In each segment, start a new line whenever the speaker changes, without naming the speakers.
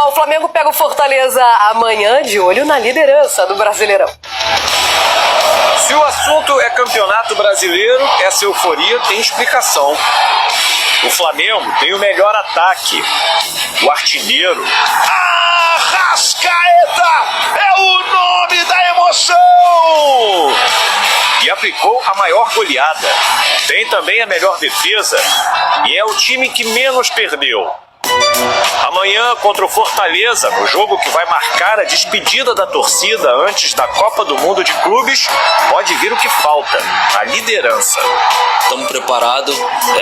Ó, o Flamengo pega o Fortaleza amanhã, de olho na liderança do Brasileirão.
Se o assunto é campeonato brasileiro, essa euforia tem explicação. O Flamengo tem o melhor ataque, o artilheiro. Arrascaeta é o nome da emoção! E aplicou a maior goleada. Tem também a melhor defesa e é o time que menos perdeu. Amanhã contra o Fortaleza, no jogo que vai marcar a despedida da torcida antes da Copa do Mundo de Clubes, pode vir o que falta, a liderança.
Estamos preparados,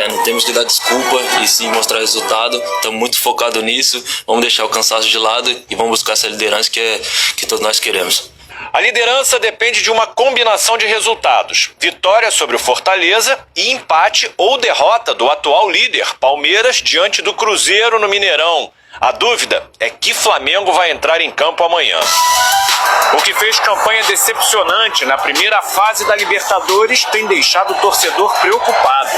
não temos que dar desculpa e sim mostrar resultado. Estamos muito focados nisso, vamos deixar o cansaço de lado e vamos buscar essa liderança que todos nós queremos.
A liderança depende de uma combinação de resultados: vitória sobre o Fortaleza e empate ou derrota do atual líder, Palmeiras, diante do Cruzeiro no Mineirão. A dúvida é que Flamengo vai entrar em campo amanhã. O que fez campanha decepcionante na primeira fase da Libertadores tem deixado o torcedor preocupado.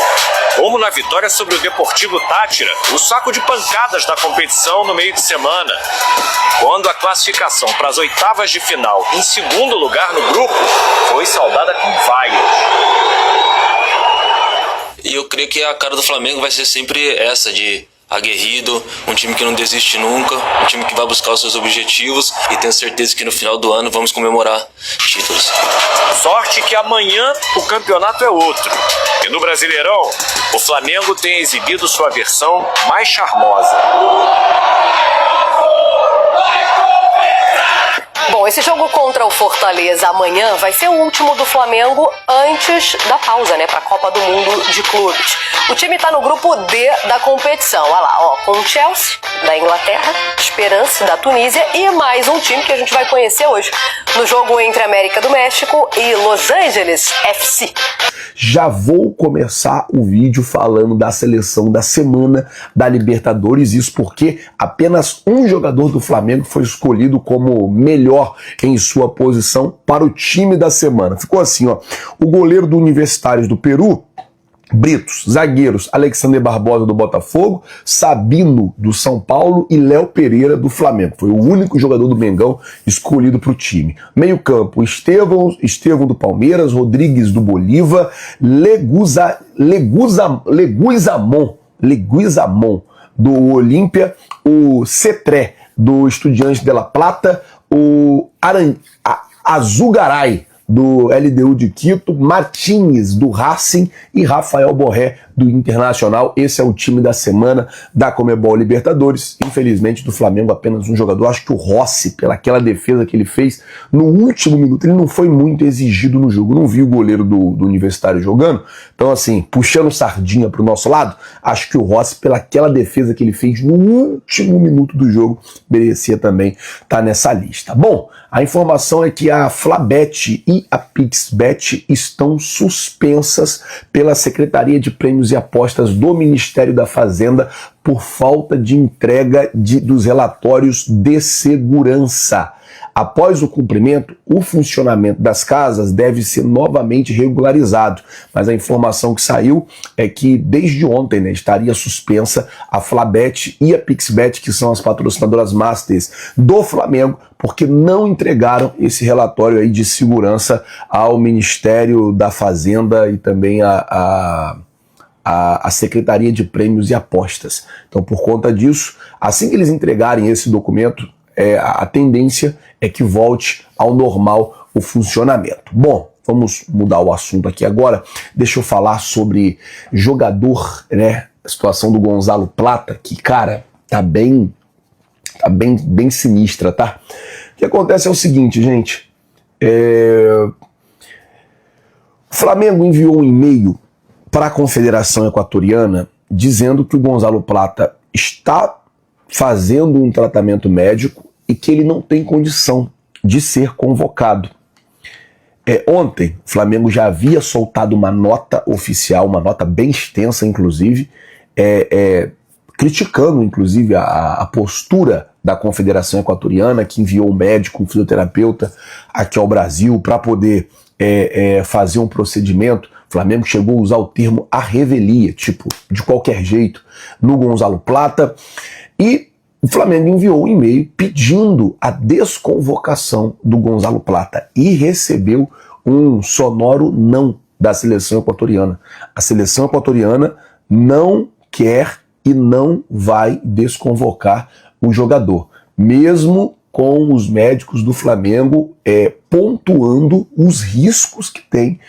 Como na vitória sobre o Deportivo Táchira, o saco de pancadas da competição no meio de semana. Quando a classificação para as oitavas de final em segundo lugar no grupo foi saudada com vaias.
E eu creio que a cara do Flamengo vai ser sempre essa de aguerrido, um time que não desiste nunca, um time que vai buscar os seus objetivos e tenho certeza que no final do ano vamos comemorar títulos.
Sorte que amanhã o campeonato é outro. E no Brasileirão, o Flamengo tem exibido sua versão mais charmosa.
Bom, esse jogo contra o Fortaleza amanhã vai ser o último do Flamengo antes da pausa, né, para a Copa do Mundo de Clubes. O time está no grupo D da competição, olha lá, ó, com o Chelsea, da Inglaterra, Esperance, da Tunísia e mais um time que a gente vai conhecer hoje no jogo entre América do México e Los Angeles FC.
Já vou começar o vídeo falando da seleção da semana da Libertadores, isso porque apenas um jogador do Flamengo foi escolhido como melhor em sua posição para o time da semana. Ficou assim, ó, o goleiro do Universitários do Peru, Britos, zagueiros Alexander Barbosa do Botafogo, Sabino do São Paulo e Léo Pereira do Flamengo. Foi o único jogador do Mengão escolhido para o time. Meio campo, Estevão do Palmeiras, Rodrigues do Bolívar, Leguizamon do Olímpia, o Cetré do Estudiantes de La Plata, o Azugaray do LDU de Quito, Martínez do Racing e Rafael Borré do Internacional. Esse é o time da semana da Conmebol Libertadores. Infelizmente do Flamengo apenas um jogador, acho que o Rossi, pelaquela defesa que ele fez no último minuto, ele não foi muito exigido no jogo, não vi o goleiro do Universitário jogando, então assim, puxando sardinha pro nosso lado, acho que o Rossi, pelaquela defesa que ele fez no último minuto do jogo, merecia também estar nessa lista. Bom, a informação é que a Flabet e a Pixbet estão suspensas pela Secretaria de Prêmios e Apostas do Ministério da Fazenda por falta de entrega dos relatórios de segurança. Após o cumprimento, o funcionamento das casas deve ser novamente regularizado, mas a informação que saiu é que desde ontem, né, estaria suspensa a Flabet e a Pixbet, que são as patrocinadoras masters do Flamengo, porque não entregaram esse relatório aí de segurança ao Ministério da Fazenda e também a Secretaria de Prêmios e Apostas. Então, por conta disso, assim que eles entregarem esse documento, a tendência é que volte ao normal o funcionamento. Bom, vamos mudar o assunto aqui agora. Deixa eu falar sobre jogador, né? A situação do Gonzalo Plata, que, cara, tá bem sinistra, tá? O que acontece é o seguinte, gente. O Flamengo enviou um e-mail para a Confederação Equatoriana dizendo que o Gonzalo Plata está fazendo um tratamento médico e que ele não tem condição de ser convocado. Ontem, o Flamengo já havia soltado uma nota oficial, uma nota bem extensa, inclusive, criticando, inclusive, a postura da Confederação Equatoriana, que enviou um médico, um fisioterapeuta aqui ao Brasil para poder fazer um procedimento. O Flamengo chegou a usar o termo à revelia, tipo, de qualquer jeito, no Gonzalo Plata. E o Flamengo enviou um e-mail pedindo a desconvocação do Gonzalo Plata e recebeu um sonoro não da seleção equatoriana. A seleção equatoriana não quer e não vai desconvocar o jogador, mesmo com os médicos do Flamengo pontuando os riscos que tem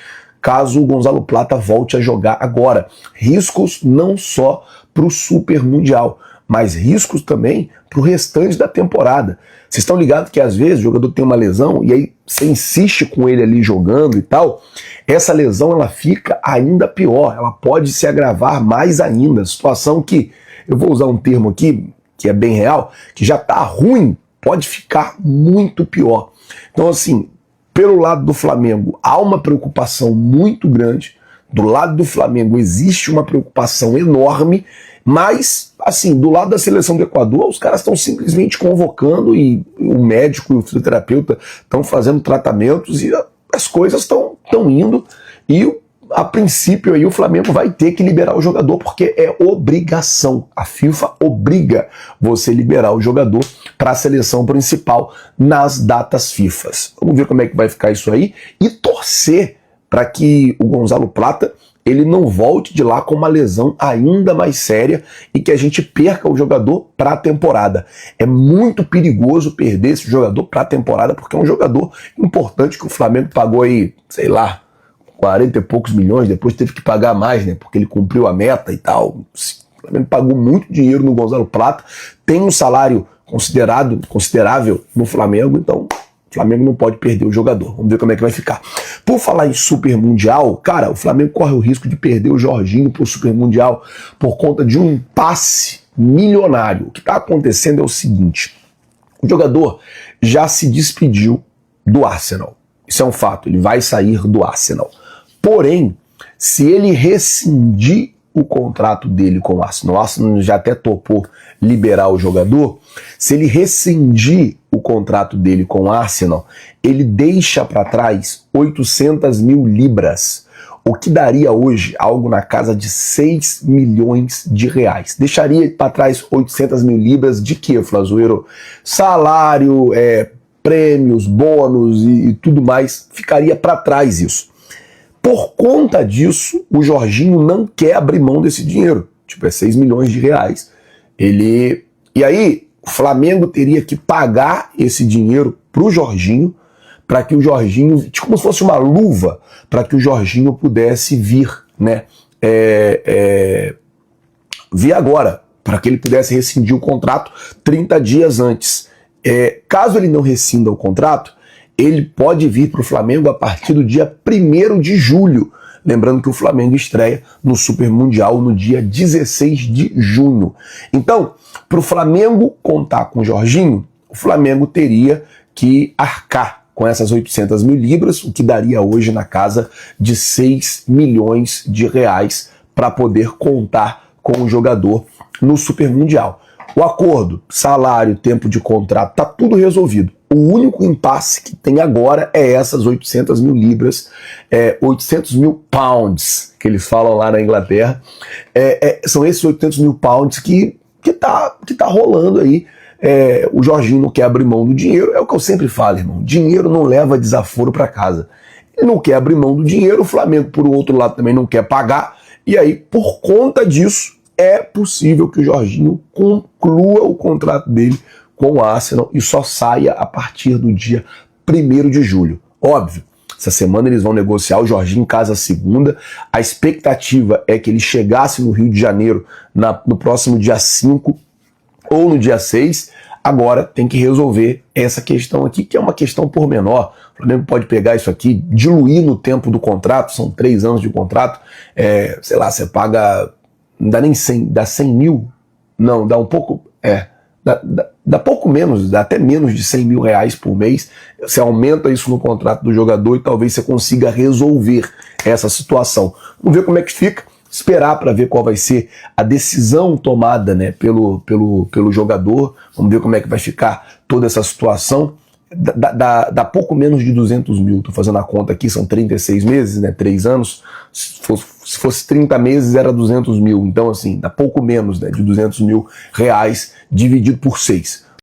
caso o Gonzalo Plata volte a jogar agora. Riscos não só para o Super Mundial, mas riscos também para o restante da temporada. Vocês estão ligados que às vezes o jogador tem uma lesão e aí você insiste com ele ali jogando e tal, essa lesão ela fica ainda pior, ela pode se agravar mais ainda. Situação que, eu vou usar um termo aqui que é bem real, que já está ruim, pode ficar muito pior. Então assim, pelo lado do Flamengo há uma preocupação muito grande, do lado do Flamengo existe uma preocupação enorme, mas, assim, do lado da seleção do Equador, os caras estão simplesmente convocando e o médico e o fisioterapeuta estão fazendo tratamentos e as coisas estão indo e, a princípio, aí o Flamengo vai ter que liberar o jogador porque é obrigação. A FIFA obriga você liberar o jogador para a seleção principal nas datas FIFAs. Vamos ver como é que vai ficar isso aí e torcer para que o Gonzalo Plata ele não volte de lá com uma lesão ainda mais séria e que a gente perca o jogador para a temporada. É muito perigoso perder esse jogador para a temporada porque é um jogador importante que o Flamengo pagou aí, sei lá, 40 e poucos milhões, depois teve que pagar mais, né, porque ele cumpriu a meta e tal. O Flamengo pagou muito dinheiro no Gonzalo Plata, tem um salário considerável no Flamengo, então o Flamengo não pode perder o jogador. Vamos ver como é que vai ficar. Por falar em Super Mundial, cara, o Flamengo corre o risco de perder o Jorginho pro Super Mundial por conta de um impasse milionário. O que está acontecendo é o seguinte: o jogador já se despediu do Arsenal. Isso é um fato, ele vai sair do Arsenal. Porém, se ele rescindir o contrato dele com o Arsenal já até topou liberar o jogador, se ele rescindir o contrato dele com o Arsenal, ele deixa para trás 800 mil libras, o que daria hoje algo na casa de 6 milhões de reais. Deixaria para trás 800 mil libras de quê, Flazoeiro? Salário, prêmios, bônus e tudo mais, ficaria para trás isso. Por conta disso, o Jorginho não quer abrir mão desse dinheiro. Tipo, é 6 milhões de reais. E aí, o Flamengo teria que pagar esse dinheiro pro Jorginho, para que o Jorginho, tipo como se fosse uma luva, para que o Jorginho pudesse vir, né? Vir agora, para que ele pudesse rescindir o contrato 30 dias antes. Caso ele não rescinda o contrato, ele pode vir para o Flamengo a partir do dia 1º de julho. Lembrando que o Flamengo estreia no Super Mundial no dia 16 de junho. Então, para o Flamengo contar com o Jorginho, o Flamengo teria que arcar com essas 800 mil libras, o que daria hoje na casa de 6 milhões de reais para poder contar com o jogador no Super Mundial. O acordo, salário, tempo de contrato, tá tudo resolvido. O único impasse que tem agora é essas 800 mil libras, 800 mil pounds, que eles falam lá na Inglaterra. São esses 800 mil pounds que tá rolando aí. O Jorginho não quer abrir mão do dinheiro, é o que eu sempre falo, irmão. Dinheiro não leva desaforo para casa. Ele não quer abrir mão do dinheiro, o Flamengo, por outro lado, também não quer pagar. E aí, por conta disso, é possível que o Jorginho conclua o contrato dele com o Arsenal e só saia a partir do dia 1º de julho. Óbvio, essa semana eles vão negociar, o Jorginho casa segunda. A expectativa é que ele chegasse no Rio de Janeiro no próximo dia 5 ou no dia 6. Agora tem que resolver essa questão aqui, que é uma questão pormenor. O Flamengo pode pegar isso aqui, diluir no tempo do contrato, são 3 anos de contrato. Sei lá, você paga, não dá nem 100, dá 100 mil? Não, dá um pouco, dá pouco menos, dá até menos de 100 mil reais por mês. Você aumenta isso no contrato do jogador e talvez você consiga resolver essa situação. Vamos ver como é que fica, esperar para ver qual vai ser a decisão tomada, né, pelo jogador. Vamos ver como é que vai ficar toda essa situação. dá pouco menos de 200 mil. Tô fazendo a conta aqui, são 36 meses, né? 3 anos. Se fosse 30 meses, era 200 mil. Então, assim, dá pouco menos, né, de 200 mil reais dividido por 6.